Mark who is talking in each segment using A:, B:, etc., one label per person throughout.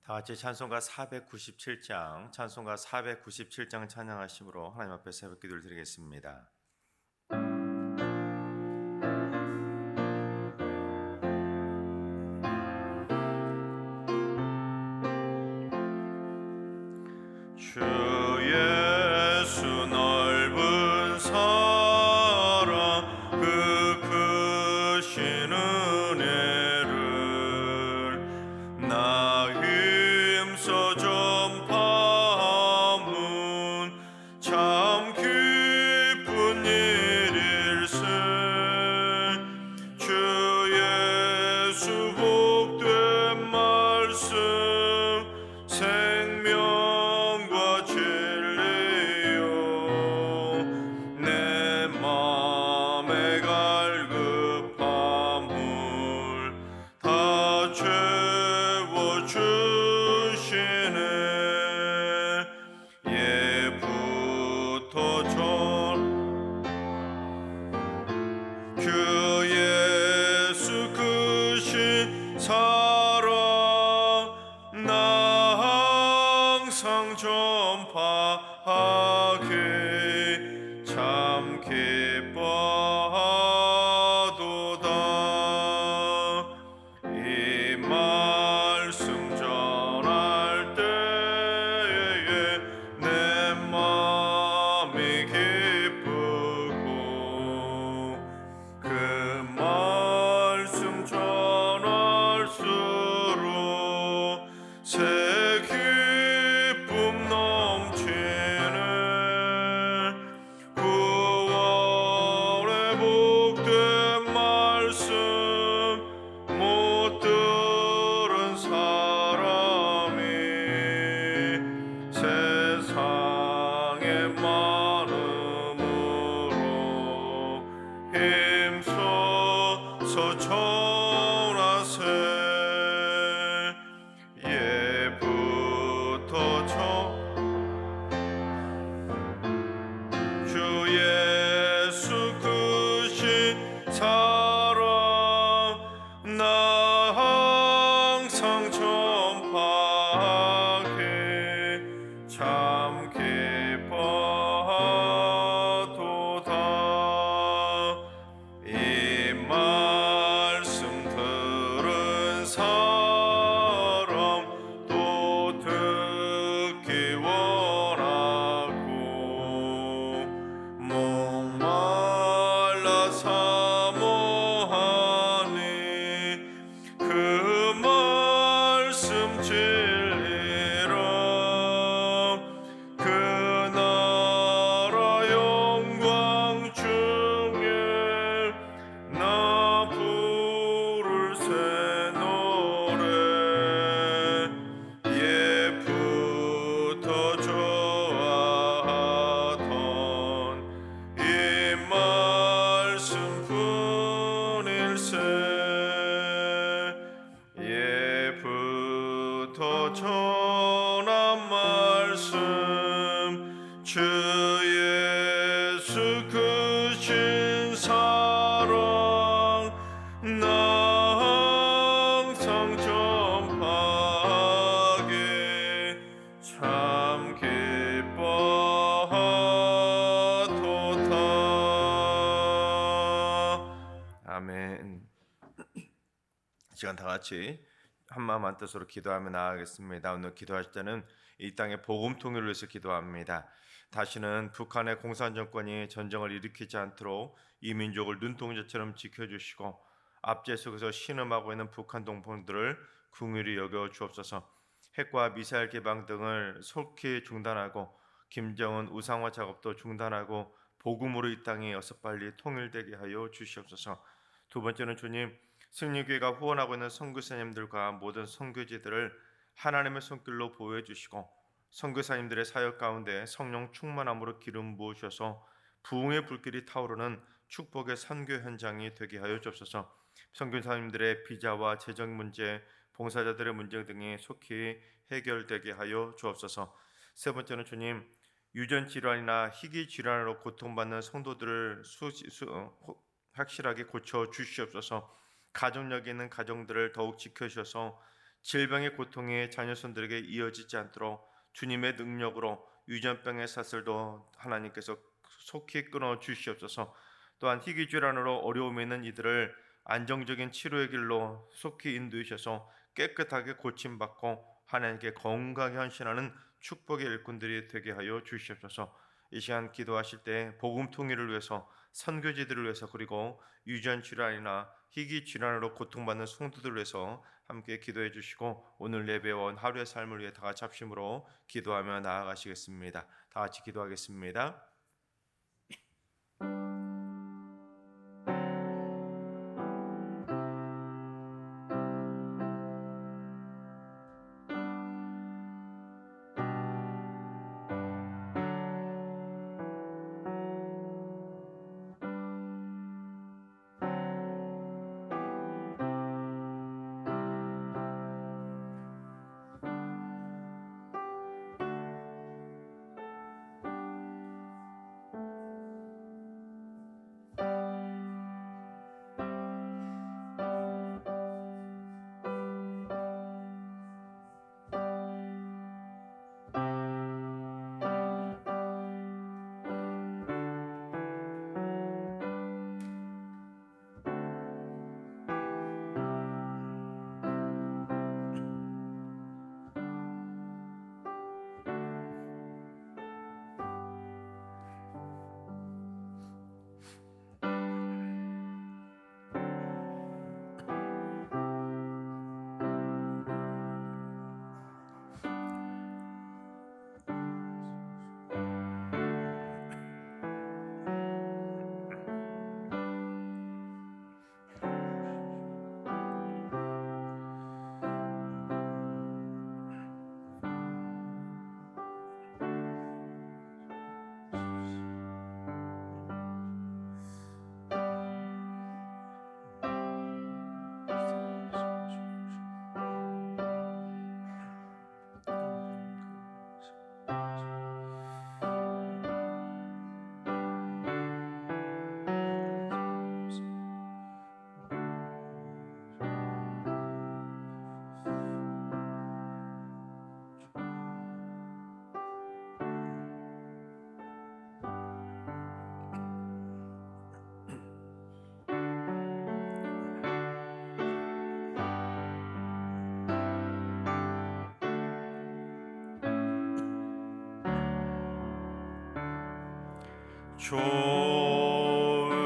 A: 다 같이 찬송가 497장, 찬송가 497장 찬양하심으로 하나님 앞에 새벽 기도를 드리겠습니다. 주 예수 넓은 사랑 그 크신 은혜를 나 힘써 전파문 참 기쁜 일일세. 주 예수 복된 말씀 생명과 진리요 내 맘에 갈급한 물 다 채워주시네. 예부터 주 예수 크신 사랑 나 항상 전파하게 참 기뻐하도다. 이 말씀 전할 때에 내 맘이 기쁘고 그 말씀 전할수록 새 기쁨 넘치네. 구원의 복된 말씀 못 들은 사람이 세상에 많음으로 힘써서 전하세. 예부터 주 예수 크신 사랑 나 항상 전파하게 참 기뻐하도다. 이 말씀 들은 사람 또 듣기 원하고 목말라 사모하니 그 말씀 진리라. 그 나라 영광 중에 나 부를 새 노래. 예부터 좋아하던 이 말씀 뿐일세. 예부터 전한 말씀 주 예수 크신 사랑 나 항상 전파하게 참 기뻐하도다. 아멘. 시간 다 같이 한마음 한뜻으로 기도하며 나아가겠습니다. 오늘 기도할 때는 이 땅의 복음 통일을 위해서 기도합니다. 다시는 북한의 공산 정권이 전쟁을 일으키지 않도록 이 민족을 눈동자처럼 지켜주시고 압제 속에서 신음하고 있는 북한 동포들을 긍휼히 여겨 주옵소서. 핵과 미사일 개방 등을 속히 중단하고 김정은 우상화 작업도 중단하고 복음으로 이 땅이 어서 빨리 통일되게 하여 주시옵소서. 두 번째는 주님, 승리교회가 후원하고 있는 선교사님들과 모든 선교지들을 하나님의 손길로 보호해 주시고 선교사님들의 사역 가운데 성령 충만함으로 기름 부으셔서 부흥의 불길이 타오르는 축복의 선교 현장이 되게 하여 주옵소서. 선교사님들의 비자와 재정 문제, 봉사자들의 문제 등이 속히 해결되게 하여 주옵소서. 세 번째는 주님, 유전 질환이나 희귀 질환으로 고통받는 성도들을 확실하게 고쳐 주시옵소서. 가정력에 있는 가정들을 더욱 지켜주셔서 질병의 고통이 자녀손들에게 이어지지 않도록 주님의 능력으로 유전병의 사슬도 하나님께서 속히 끊어 주시옵소서. 또한 희귀질환으로 어려움이 있는 이들을 안정적인 치료의 길로 속히 인도하셔서 깨끗하게 고침받고 하나님께 건강히 헌신하는 축복의 일꾼들이 되게 하여 주시옵소서. 이 시간 기도하실 때 복음 통일을 위해서, 선교지들을 위해서, 그리고 유전 질환이나 희귀 질환으로 고통받는 성도들을 위해서 함께 기도해 주시고, 오늘 예배원 하루의 삶을 위해 다 같이 합심으로 기도하며 나아가시겠습니다. 다 같이 기도하겠습니다.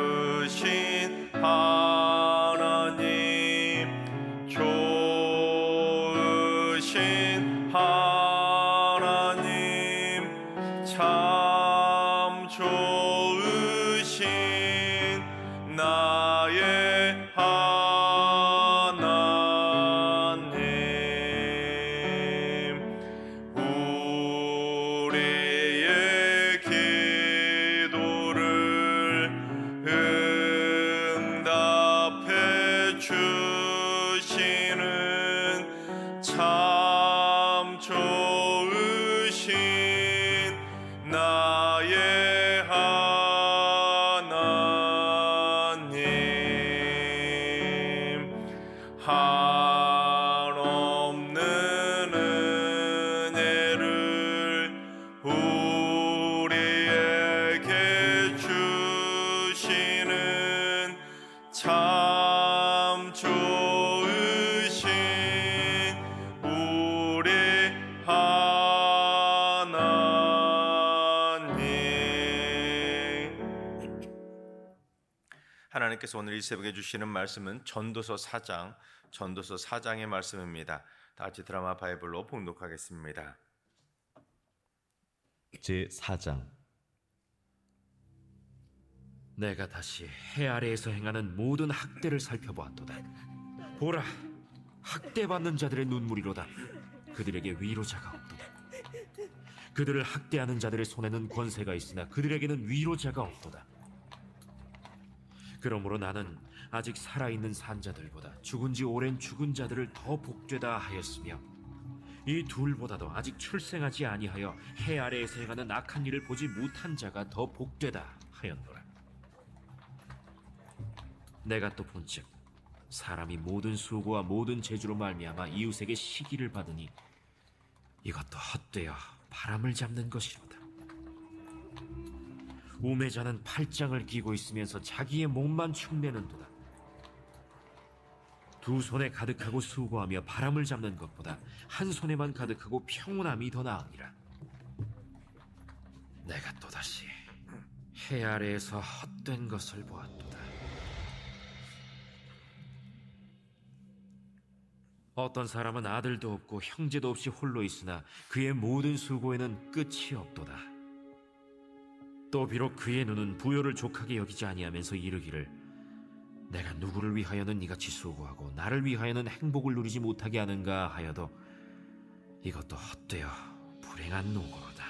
A: 좋으신 하나님, 좋으신 하나님, 참 좋으신 나의 하나님, 우리의 기도를 응답해 주시는 참 좋으신 나의 하나님, 한없는 은혜를 우리에게 주시는 참 좋으신 우리 하나님. 하나님께서 오늘 이 새벽에 주시는 말씀은 전도서 4장의 말씀입니다. 다 같이 드라마 바이블로 봉독하겠습니다.
B: 제4장.
C: 내가 다시 해 아래에서 행하는 모든 학대를 살펴보았도다. 보라, 학대받는 자들의 눈물이로다. 그들에게 위로자가 없도다. 그들을 학대하는 자들의 손에는 권세가 있으나 그들에게는 위로자가 없도다. 그러므로 나는 아직 살아있는 산자들보다 죽은 지 오랜 죽은 자들을 더 복되다 하였으며, 이 둘보다도 아직 출생하지 아니하여 해 아래에서 행하는 악한 일을 보지 못한 자가 더 복되다 하였노라. 내가 또 본즉 사람이 모든 수고와 모든 재주로 말미암아 이웃에게 시기를 받으니 이것도 헛되어 바람을 잡는 것이로다. 우매자는 팔짱을 끼고 있으면서 자기의 몸만 축내는도다. 두 손에 가득하고 수고하며 바람을 잡는 것보다 한 손에만 가득하고 평온함이 더 나으니라. 내가 또다시 해 아래에서 헛된 것을 보았도다. 어떤 사람은 아들도 없고 형제도 없이 홀로 있으나 그의 모든 수고에는 끝이 없도다. 또 비록 그의 눈은 부요를 족하게 여기지 아니하면서 이르기를 내가 누구를 위하여는 이같이 수고하고 나를 위하여는 행복을 누리지 못하게 하는가 하여도 이것도 헛되어 불행한 노고로다.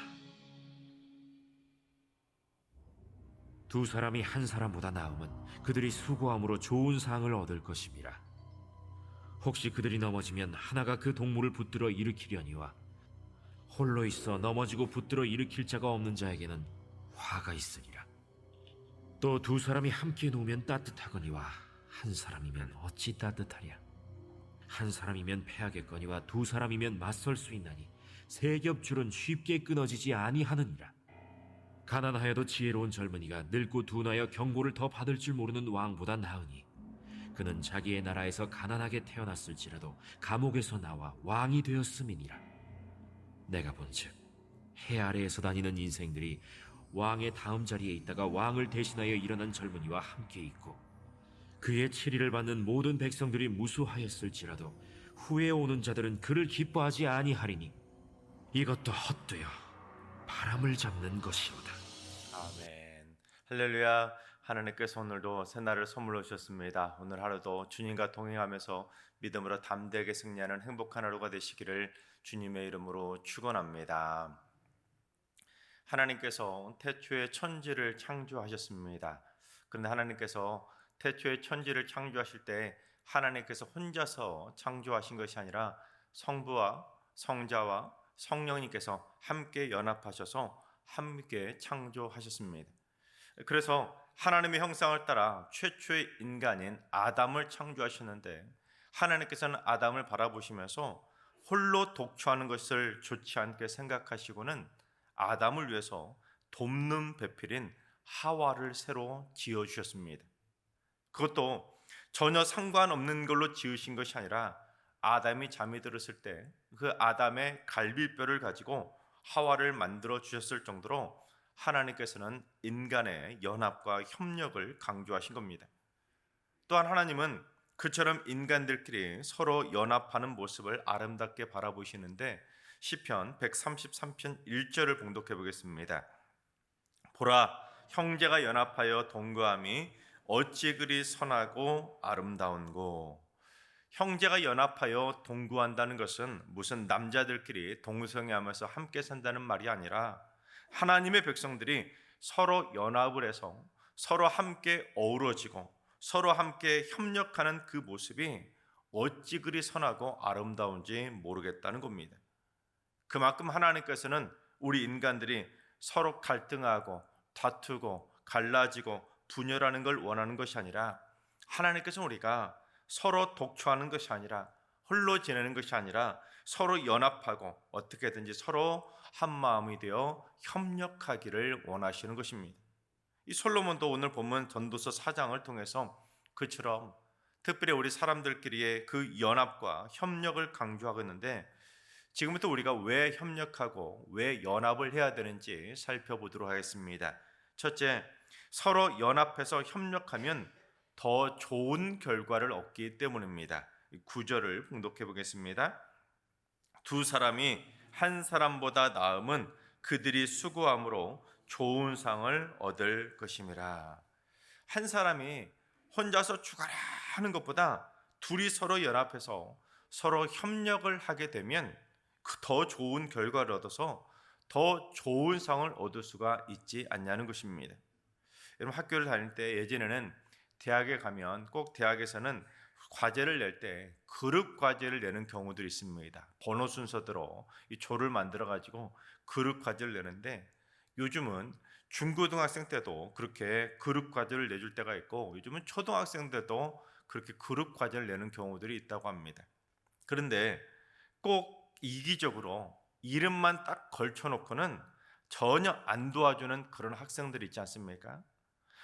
C: 두 사람이 한 사람보다 나음은 그들이 수고함으로 좋은 상을 얻을 것임이라. 혹시 그들이 넘어지면 하나가 그 동물을 붙들어 일으키려니와 홀로 있어 넘어지고 붙들어 일으킬 자가 없는 자에게는 화가 있으리라. 또 두 사람이 함께 누우면 따뜻하거니와 한 사람이면 어찌 따뜻하랴. 한 사람이면 패하겠거니와 두 사람이면 맞설 수 있나니 세 겹줄은 쉽게 끊어지지 아니하느니라. 가난하여도 지혜로운 젊은이가 늙고 둔하여 경고를 더 받을 줄 모르는 왕보다 나으니 그는 자기의 나라에서 가난하게 태어났을지라도 감옥에서 나와 왕이 되었음이니라. 내가 본즉 해 아래에서 다니는 인생들이 왕의 다음 자리에 있다가 왕을 대신하여 일어난 젊은이와 함께 있고 그의 치리를 받는 모든 백성들이 무수하였을지라도 후에 오는 자들은 그를 기뻐하지 아니하리니 이것도 헛되어 바람을 잡는 것이로다.
A: 아멘. 할렐루야. 하나님께서 오늘도 새날을 선물로 주셨습니다. 오늘 하루도 주님과 동행하면서 믿음으로 담대하게 승리하는 행복한 하루가 되시기를 주님의 이름으로 축원합니다. 하나님께서 태초에 천지를 창조하셨습니다. 그런데 하나님께서 태초에 천지를 창조하실 때 하나님께서 혼자서 창조하신 것이 아니라 성부와 성자와 성령님께서 함께 연합하셔서 함께 창조하셨습니다. 그래서 하나님의 형상을 따라 최초의 인간인 아담을 창조하셨는데 하나님께서는 아담을 바라보시면서 홀로 독초하는 것을 좋지 않게 생각하시고는 아담을 위해서 돕는 배필인 하와를 새로 지어주셨습니다. 그것도 전혀 상관없는 걸로 지으신 것이 아니라 아담이 잠이 들었을 때 그 아담의 갈비뼈를 가지고 하와를 만들어 주셨을 정도로 하나님께서는 인간의 연합과 협력을 강조하신 겁니다. 또한 하나님은 그처럼 인간들끼리 서로 연합하는 모습을 아름답게 바라보시는데 시편 133편 1절을 봉독해 보겠습니다. 보라, 형제가 연합하여 동거함이 어찌 그리 선하고 아름다운고. 형제가 연합하여 동거한다는 것은 무슨 남자들끼리 동성애하면서 함께 산다는 말이 아니라 하나님의 백성들이 서로 연합을 해서 서로 함께 어우러지고 서로 함께 협력하는 그 모습이 어찌 그리 선하고 아름다운지 모르겠다는 겁니다. 그만큼 하나님께서는 우리 인간들이 서로 갈등하고 다투고 갈라지고 분열하는 걸 원하는 것이 아니라 하나님께서는 우리가 서로 독초하는 것이 아니라 홀로 지내는 것이 아니라 서로 연합하고 어떻게든지 서로 한 마음이 되어 협력하기를 원하시는 것입니다. 이 솔로몬도 오늘 본문 전도서 4장을 통해서 그처럼 특별히 우리 사람들끼리의 그 연합과 협력을 강조하고 있는데 지금부터 우리가 왜 협력하고 왜 연합을 해야 되는지 살펴보도록 하겠습니다. 첫째, 서로 연합해서 협력하면 더 좋은 결과를 얻기 때문입니다. 9절을 봉독해 보겠습니다. 두 사람이 한 사람보다 나음은 그들이 수고함으로 좋은 상을 얻을 것임이라. 한 사람이 혼자서 죽어라 하는 것보다 둘이 서로 연합해서 서로 협력을 하게 되면 더 좋은 결과를 얻어서 더 좋은 상을 얻을 수가 있지 않냐는 것입니다. 여러분 학교를 다닐 때 예전에는 대학에 가면 꼭 대학에서는 과제를 낼 때 그룹 과제를 내는 경우들이 있습니다. 번호 순서대로 이 조를 만들어 가지고 그룹 과제를 내는데 요즘은 중고등학생 때도 그렇게 그룹 과제를 내줄 때가 있고 요즘은 초등학생 때도 그렇게 그룹 과제를 내는 경우들이 있다고 합니다. 그런데 꼭 이기적으로 이름만 딱 걸쳐놓고는 전혀 안 도와주는 그런 학생들이 있지 않습니까?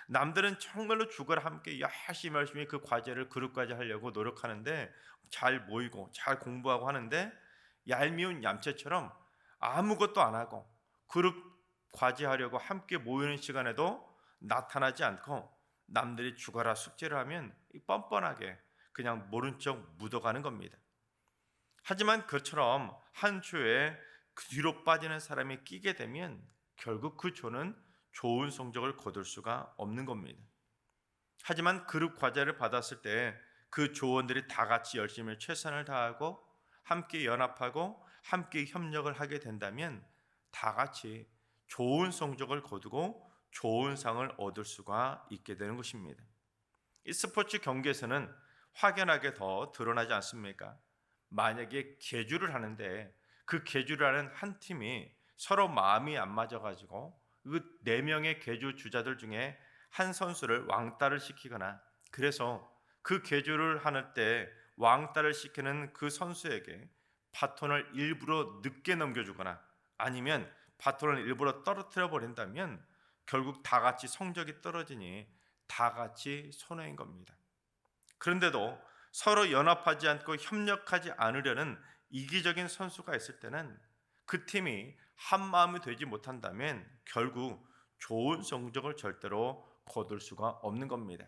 A: 남들은 정말로 죽어라 함께 열심히 그 과제를 그룹 과제 하려고 노력하는데 잘 모이고 잘 공부하고 하는데 얄미운 얌체처럼 아무것도 안 하고 그룹 과제하려고 함께 모이는 시간에도 나타나지 않고 남들이 죽어라 숙제를 하면 뻔뻔하게 그냥 모른 척 묻어가는 겁니다. 하지만 그처럼 한 조에 그 뒤로 빠지는 사람이 끼게 되면 결국 그 조는 좋은 성적을 거둘 수가 없는 겁니다. 하지만 그룹 과제를 받았을 때 그 조원들이 다 같이 열심히 최선을 다하고 함께 연합하고 함께 협력을 하게 된다면 다 같이 좋은 성적을 거두고 좋은 상을 얻을 수가 있게 되는 것입니다. 이 스포츠 경기에서는 확연하게 더 드러나지 않습니까? 만약에 계주를 하는데 그 계주를 하는 한 팀이 서로 마음이 안 맞아가지고 그 4명의 계주 주자들 중에 한 선수를 왕따를 시키거나 그래서 그 계주를 하는 때 왕따를 시키는 그 선수에게 바톤을 일부러 늦게 넘겨주거나 아니면 바톤을 일부러 떨어뜨려 버린다면 결국 다 같이 성적이 떨어지니 다 같이 손해인 겁니다. 그런데도 서로 연합하지 않고 협력하지 않으려는 이기적인 선수가 있을 때는 그 팀이 한 마음이 되지 못한다면 결국 좋은 성적을 절대로 거둘 수가 없는 겁니다.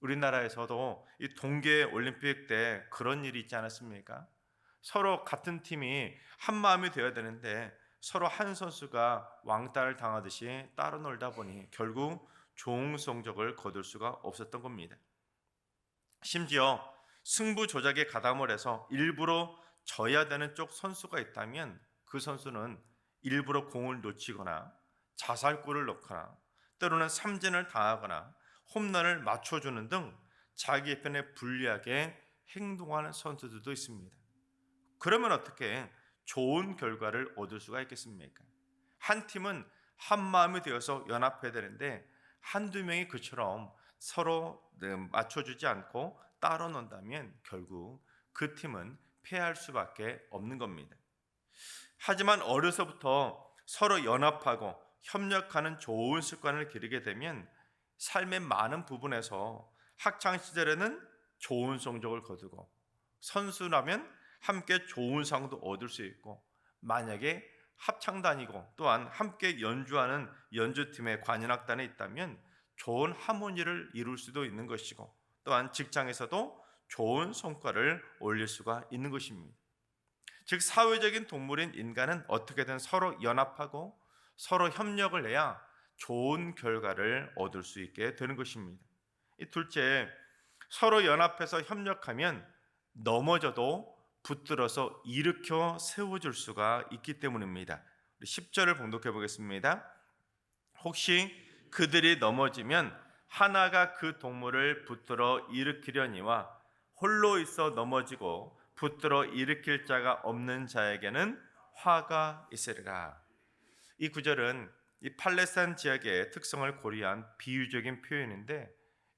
A: 우리나라에서도 이 동계 올림픽 때 그런 일이 있지 않았습니까? 서로 같은 팀이 한 마음이 되어야 되는데 서로 한 선수가 왕따를 당하듯이 따로 놀다 보니 결국 좋은 성적을 거둘 수가 없었던 겁니다. 심지어 승부 조작에 가담을 해서 일부러 져야 되는 쪽 선수가 있다면 그 선수는 일부러 공을 놓치거나 자살골을 넣거나 때로는 삼진을 당하거나 홈런을 맞춰주는 등 자기 편에 불리하게 행동하는 선수들도 있습니다. 그러면 어떻게 좋은 결과를 얻을 수가 있겠습니까? 한 팀은 한 마음이 되어서 연합해야 되는데 한두 명이 그처럼 서로 맞춰주지 않고 따로 논다면 결국 그 팀은 패할 수밖에 없는 겁니다. 하지만 어려서부터 서로 연합하고 협력하는 좋은 습관을 기르게 되면 삶의 많은 부분에서 학창 시절에는 좋은 성적을 거두고 선수라면 함께 좋은 상도 얻을 수 있고 만약에 합창단이고 또한 함께 연주하는 연주팀의 관현악단에 있다면 좋은 하모니를 이룰 수도 있는 것이고 또한 직장에서도 좋은 성과를 올릴 수가 있는 것입니다. 즉 사회적인 동물인 인간은 어떻게든 서로 연합하고 서로 협력을 해야 좋은 결과를 얻을 수 있게 되는 것입니다. 둘째, 서로 연합해서 협력하면 넘어져도 붙들어서 일으켜 세워줄 수가 있기 때문입니다. 10절을 봉독해 보겠습니다. 혹시 그들이 넘어지면 하나가 그 동물을 붙들어 일으키려니와 홀로 있어 넘어지고 붙들어 일으킬 자가 없는 자에게는 화가 있으리라. 이 구절은 이 팔레스타인 지역의 특성을 고려한 비유적인 표현인데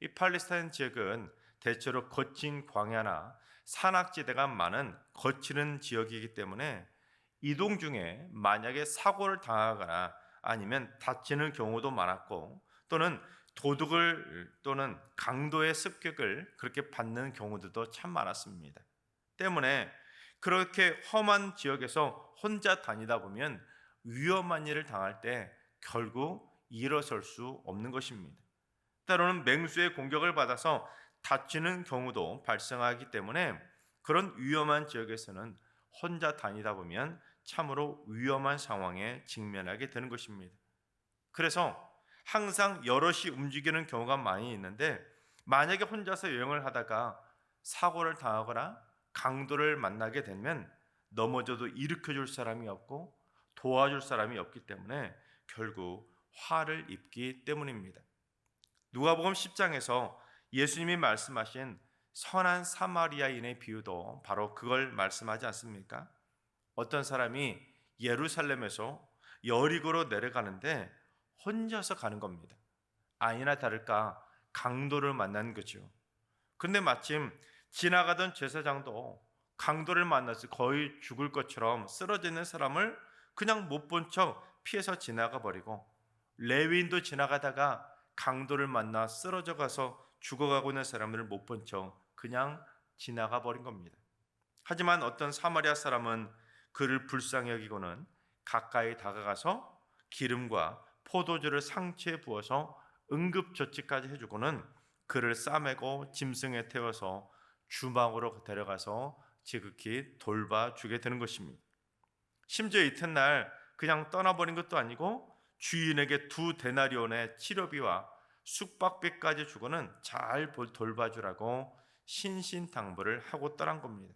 A: 이 팔레스타인 지역은 대체로 거친 광야나 산악지대가 많은 거치는 지역이기 때문에 이동 중에 만약에 사고를 당하거나 아니면 다치는 경우도 많았고 또는 도둑을 또는 강도의 습격을 그렇게 받는 경우들도 참 많았습니다. 때문에 그렇게 험한 지역에서 혼자 다니다 보면 위험한 일을 당할 때 결국 일어설 수 없는 것입니다. 때로는 맹수의 공격을 받아서 다치는 경우도 발생하기 때문에 그런 위험한 지역에서는 혼자 다니다 보면 참으로 위험한 상황에 직면하게 되는 것입니다. 그래서 항상 여럿이 움직이는 경우가 많이 있는데 만약에 혼자서 여행을 하다가 사고를 당하거나 강도를 만나게 되면 넘어져도 일으켜줄 사람이 없고 도와줄 사람이 없기 때문에 결국 화를 입기 때문입니다. 누가복음 10장에서 예수님이 말씀하신 선한 사마리아인의 비유도 바로 그걸 말씀하지 않습니까? 어떤 사람이 예루살렘에서 여리고로 내려가는데 혼자서 가는 겁니다. 아니나 다를까 강도를 만난 거죠. 근데 마침 지나가던 제사장도 강도를 만나서 거의 죽을 것처럼 쓰러져 있는 사람을 그냥 못 본 척 피해서 지나가 버리고, 레위인도 지나가다가 강도를 만나 쓰러져 가서 죽어가고 있는 사람들을 못 본 척 그냥 지나가 버린 겁니다. 하지만 어떤 사마리아 사람은 그를 불쌍히 여기고는 가까이 다가가서 기름과 포도주를 상체에 부어서 응급조치까지 해주고는 그를 싸매고 짐승에 태워서 주막으로 데려가서 지극히 돌봐주게 되는 것입니다. 심지어 이튿날 그냥 떠나버린 것도 아니고 주인에게 2데나리온의 치료비와 숙박비까지 주고는 잘 돌봐주라고 신신당부를 하고 떠난 겁니다.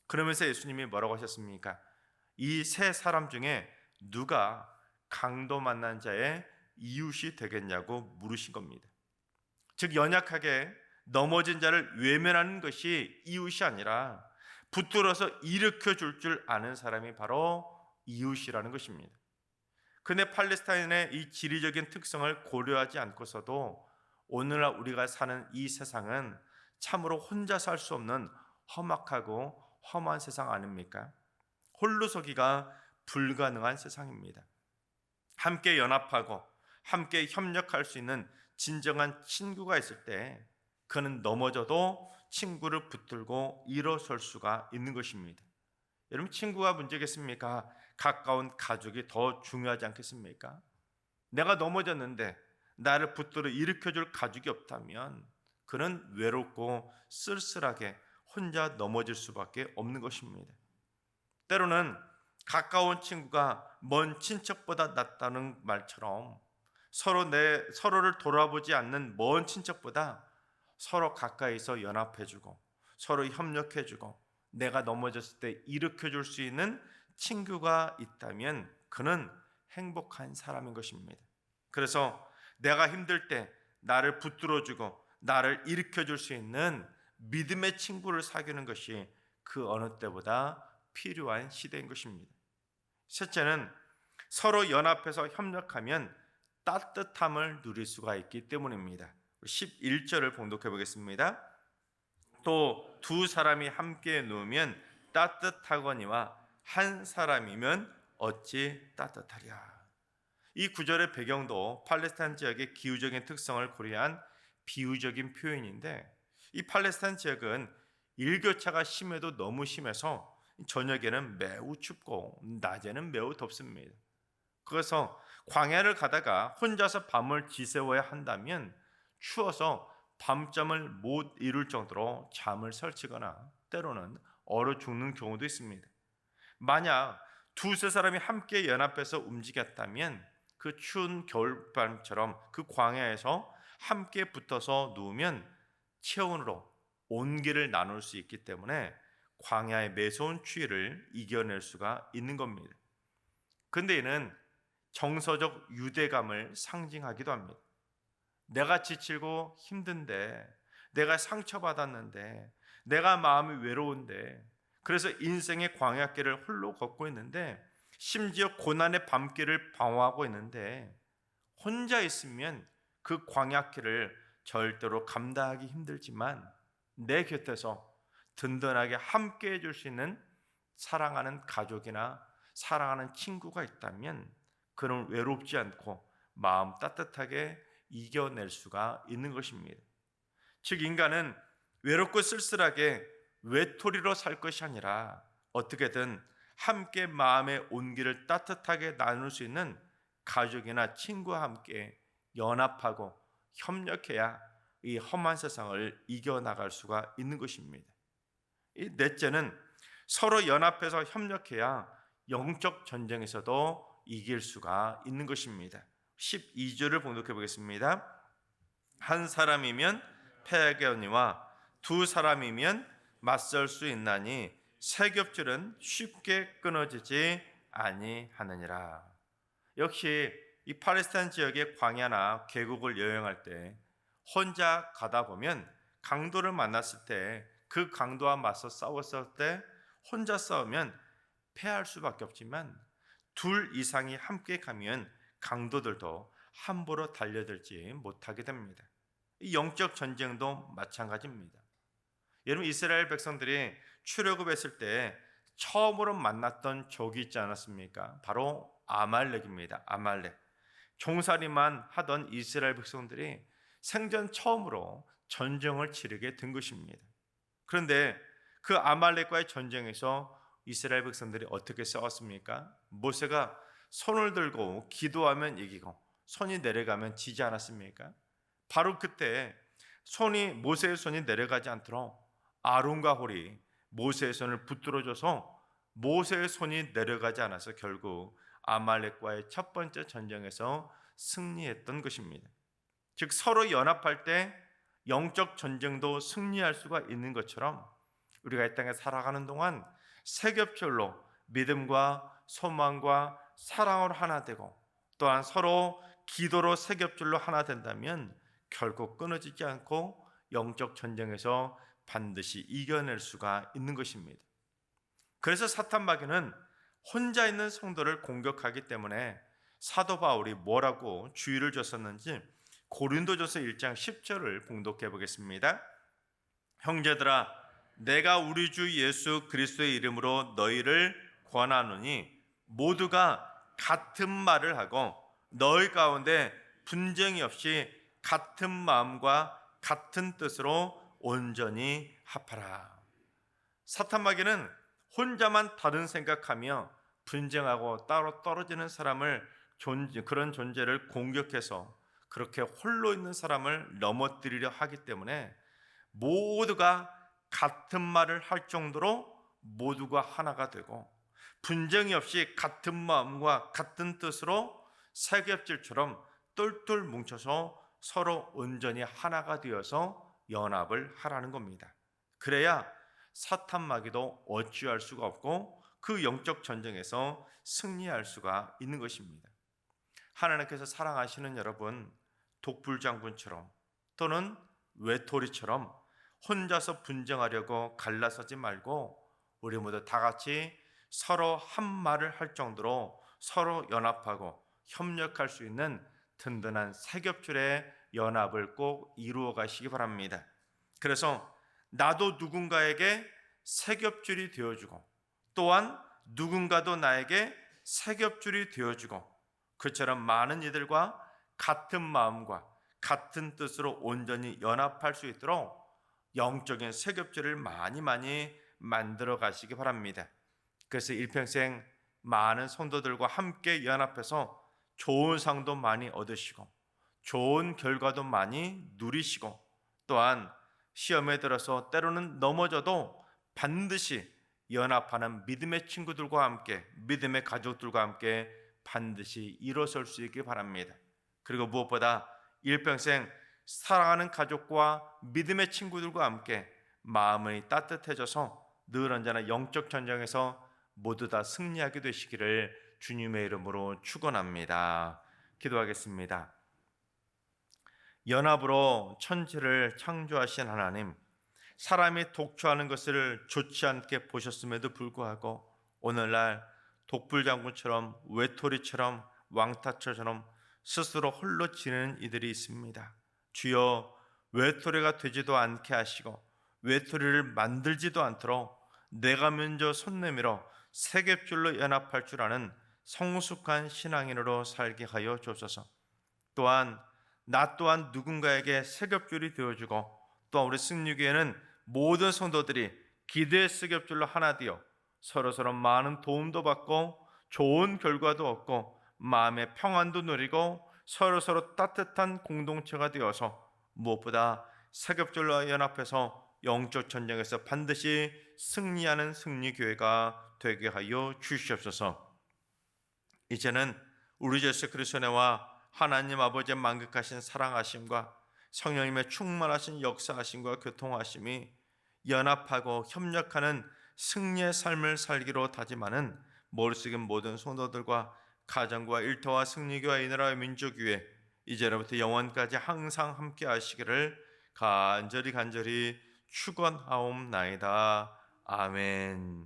A: 그러면서 예수님이 뭐라고 하셨습니까? 이 세 사람 중에 누가 강도 만난 자의 이웃이 되겠냐고 물으신 겁니다. 즉 연약하게 넘어진 자를 외면하는 것이 이웃이 아니라 붙들어서 일으켜 줄 아는 사람이 바로 이웃이라는 것입니다. 근데 팔레스타인의 이 지리적인 특성을 고려하지 않고서도 오늘날 우리가 사는 이 세상은 참으로 혼자 살 수 없는 험악하고 험한 세상 아닙니까? 홀로 서기가 불가능한 세상입니다. 함께 연합하고 함께 협력할 수 있는 진정한 친구가 있을 때 그는 넘어져도 친구를 붙들고 일어설 수가 있는 것입니다. 여러분, 친구가 문제겠습니까? 가까운 가족이 더 중요하지 않겠습니까? 내가 넘어졌는데 나를 붙들어 일으켜줄 가족이 없다면 그는 외롭고 쓸쓸하게 혼자 넘어질 수밖에 없는 것입니다. 때로는 가까운 친구가 먼 친척보다 낫다는 말처럼 서로를 돌아보지 않는 먼 친척보다 서로 가까이서 연합해주고 서로 협력해주고 내가 넘어졌을 때 일으켜줄 수 있는 친구가 있다면 그는 행복한 사람인 것입니다. 그래서 내가 힘들 때 나를 붙들어주고 나를 일으켜줄 수 있는 믿음의 친구를 사귀는 것이 그 어느 때보다 필요한 시대인 것입니다. 셋째는 서로 연합해서 협력하면 따뜻함을 누릴 수가 있기 때문입니다. 11절을 봉독해 보겠습니다. 또 두 사람이 함께 누우면 따뜻하거니와 한 사람이면 어찌 따뜻하랴. 이 구절의 배경도 팔레스타인 지역의 기후적인 특성을 고려한 비유적인 표현인데, 이 팔레스타인 지역은 일교차가 심해도 너무 심해서 저녁에는 매우 춥고 낮에는 매우 덥습니다. 그래서 광야를 가다가 혼자서 밤을 지새워야 한다면 추워서 밤잠을 못 이룰 정도로 잠을 설치거나 때로는 얼어 죽는 경우도 있습니다. 만약 두세 사람이 함께 연합해서 움직였다면 그 추운 겨울밤처럼 그 광야에서 함께 붙어서 누우면 체온으로 온기를 나눌 수 있기 때문에 광야의 매서운 추위를 이겨낼 수가 있는 겁니다. 근데 이는 정서적 유대감을 상징하기도 합니다. 내가 지치고 힘든데, 내가 상처받았는데, 내가 마음이 외로운데, 그래서 인생의 광야길을 홀로 걷고 있는데, 심지어 고난의 밤길을 방황하고 있는데 혼자 있으면 그 광야길을 절대로 감당하기 힘들지만 내 곁에서 든든하게 함께 해줄 수 있는 사랑하는 가족이나 사랑하는 친구가 있다면 그는 외롭지 않고 마음 따뜻하게 이겨낼 수가 있는 것입니다. 즉 인간은 외롭고 쓸쓸하게 외톨이로 살 것이 아니라 어떻게든 함께 마음의 온기를 따뜻하게 나눌 수 있는 가족이나 친구와 함께 연합하고 협력해야 이 험한 세상을 이겨나갈 수가 있는 것입니다. 이 넷째는 서로 연합해서 협력해야 영적 전쟁에서도 이길 수가 있는 것입니다. 12절을 봉독해 보겠습니다. 한 사람이면 패하겠거니와 두 사람이면 맞설 수 있나니 세 겹줄은 쉽게 끊어지지 아니하느니라. 역시 이 팔레스타인 지역의 광야나 계곡을 여행할 때 혼자 가다 보면 강도를 만났을 때 그 강도와 맞서 싸웠을 때 혼자 싸우면 패할 수밖에 없지만 둘 이상이 함께 가면 강도들도 함부로 달려들지 못하게 됩니다. 이 영적 전쟁도 마찬가지입니다. 여러분, 이스라엘 백성들이 출애굽했을 때 처음으로 만났던 적이 있지 않았습니까? 바로 아말렉입니다. 아말렉. 종살이만 하던 이스라엘 백성들이 생전 처음으로 전쟁을 치르게 된 것입니다. 그런데 그 아말렉과의 전쟁에서 이스라엘 백성들이 어떻게 싸웠습니까? 모세가 손을 들고 기도하면 이기고 손이 내려가면 지지 않았습니까? 바로 그때 모세의 손이 내려가지 않도록 아론과 홀이 모세의 손을 붙들어줘서 모세의 손이 내려가지 않아서 결국 아말렉과의 첫 번째 전쟁에서 승리했던 것입니다. 즉, 서로 연합할 때 영적 전쟁도 승리할 수가 있는 것처럼 우리가 이 땅에 살아가는 동안 세겹절로 믿음과 소망과 사랑으로 하나 되고 또한 서로 기도로 세겹절로 하나 된다면 결국 끊어지지 않고 영적 전쟁에서 반드시 이겨낼 수가 있는 것입니다. 그래서 사탄 마귀는 혼자 있는 성도를 공격하기 때문에 사도 바울이 뭐라고 주의를 줬었는지 고린도전서 1장 10절을 봉독해 보겠습니다. 형제들아, 내가 우리 주 예수 그리스도의 이름으로 너희를 권하노니 모두가 같은 말을 하고 너희 가운데 분쟁이 없이 같은 마음과 같은 뜻으로 온전히 합하라. 사탄 마귀는 혼자만 다른 생각하며 분쟁하고 따로 떨어지는 사람을 그런 존재를 공격해서 그렇게 홀로 있는 사람을 넘어뜨리려 하기 때문에 모두가 같은 말을 할 정도로 모두가 하나가 되고 분쟁이 없이 같은 마음과 같은 뜻으로 세겹질처럼 똘똘 뭉쳐서 서로 온전히 하나가 되어서 연합을 하라는 겁니다. 그래야 사탄 마귀도 어찌할 수가 없고 그 영적 전쟁에서 승리할 수가 있는 것입니다. 하나님께서 사랑하시는 여러분, 독불장군처럼 또는 외톨이처럼 혼자서 분쟁하려고 갈라서지 말고 우리 모두 다 같이 서로 한 말을 할 정도로 서로 연합하고 협력할 수 있는 든든한 세겹줄의 연합을 꼭 이루어 가시기 바랍니다. 그래서 나도 누군가에게 세겹줄이 되어주고 또한 누군가도 나에게 세겹줄이 되어주고 그처럼 많은 이들과 같은 마음과 같은 뜻으로 온전히 연합할 수 있도록 영적인 세겹줄을 많이 만들어 가시기 바랍니다. 그래서 일평생 많은 성도들과 함께 연합해서 좋은 상도 많이 얻으시고 좋은 결과도 많이 누리시고 또한 시험에 들어서 때로는 넘어져도 반드시 연합하는 믿음의 친구들과 함께 믿음의 가족들과 함께 반드시 일어설 수 있기 바랍니다. 그리고 무엇보다 일평생 사랑하는 가족과 믿음의 친구들과 함께 마음이 따뜻해져서 늘 언제나 영적 전쟁에서 모두 다 승리하게 되시기를 주님의 이름으로 축원합니다. 기도하겠습니다. 연합으로 천지를 창조하신 하나님, 사람이 독초하는 것을 좋지 않게 보셨음에도 불구하고 오늘날 독불장군처럼 외톨이처럼 왕타처럼 스스로 홀로 지내는 이들이 있습니다. 주여, 외톨이가 되지도 않게 하시고 외톨이를 만들지도 않도록 내가 먼저 손 내밀어 세겹줄로 연합할 줄 아는 성숙한 신앙인으로 살게 하여 주옵소서. 또한 나 또한 누군가에게 세겹줄이 되어주고 또한 우리 승리교회는 모든 성도들이 기대의 세겹줄로 하나 되어 서로서로 많은 도움도 받고 좋은 결과도 얻고 마음의 평안도 누리고 서로서로 따뜻한 공동체가 되어서 무엇보다 세겹줄로 연합해서 영적 전쟁에서 반드시 승리하는 승리교회가 되게 하여 주시옵소서. 이제는 우리 주 예수 그리스도의 은혜와 하나님 아버지의 만극하신 사랑하심과 성령님의 충만하신 역사하심과 교통하심이 연합하고 협력하는 승리의 삶을 살기로 다짐하는 머릿속인 모든 성도들과 가정과 일터와 승리교와 이 나라의 민족교회 이제로부터 영원까지 항상 함께 하시기를 간절히 축원하옵나이다. 아멘.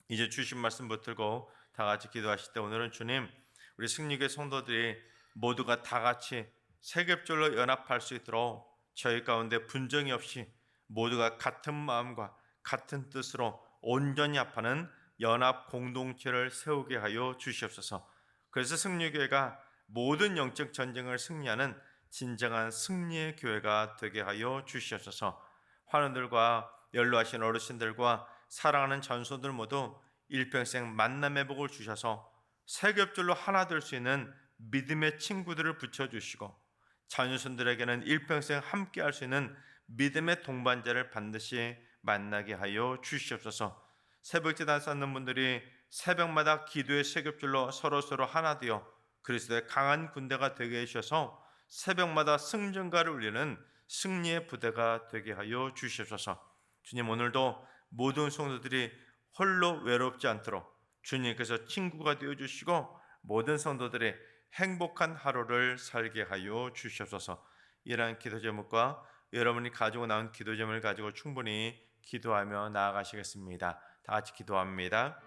A: 이제 주신 말씀 붙들고 다 같이 기도하실 때 오늘은 주님, 우리 승리교회 성도들이 모두가 다 같이 세겹줄로 연합할 수 있도록 저희 가운데 분쟁이 없이 모두가 같은 마음과 같은 뜻으로 온전히 합하는 연합 공동체를 세우게 하여 주시옵소서. 그래서 승리교회가 모든 영적 전쟁을 승리하는 진정한 승리의 교회가 되게 하여 주시옵소서. 환우들과 연로하신 어르신들과 사랑하는 전소들 모두 일평생 만남의 복을 주셔서 세겹줄로 하나 될 수 있는 믿음의 친구들을 붙여주시고 자녀손들에게는 일평생 함께 할 수 있는 믿음의 동반자를 반드시 만나게 하여 주시옵소서. 새벽제단 쌓는 분들이 새벽마다 기도의 세겹줄로 서로 하나 되어 그리스도의 강한 군대가 되게 해주셔서 새벽마다 승전가를 울리는 승리의 부대가 되게 하여 주시옵소서. 주님, 오늘도 모든 성도들이 홀로 외롭지 않도록 주님께서 친구가 되어주시고 모든 성도들이 행복한 하루를 살게 하여 주시옵소서. 이러한 기도 제목과 여러분이 가지고 나온 기도 제목을 가지고 충분히 기도하며 나아가시겠습니다. 다 같이 기도합니다.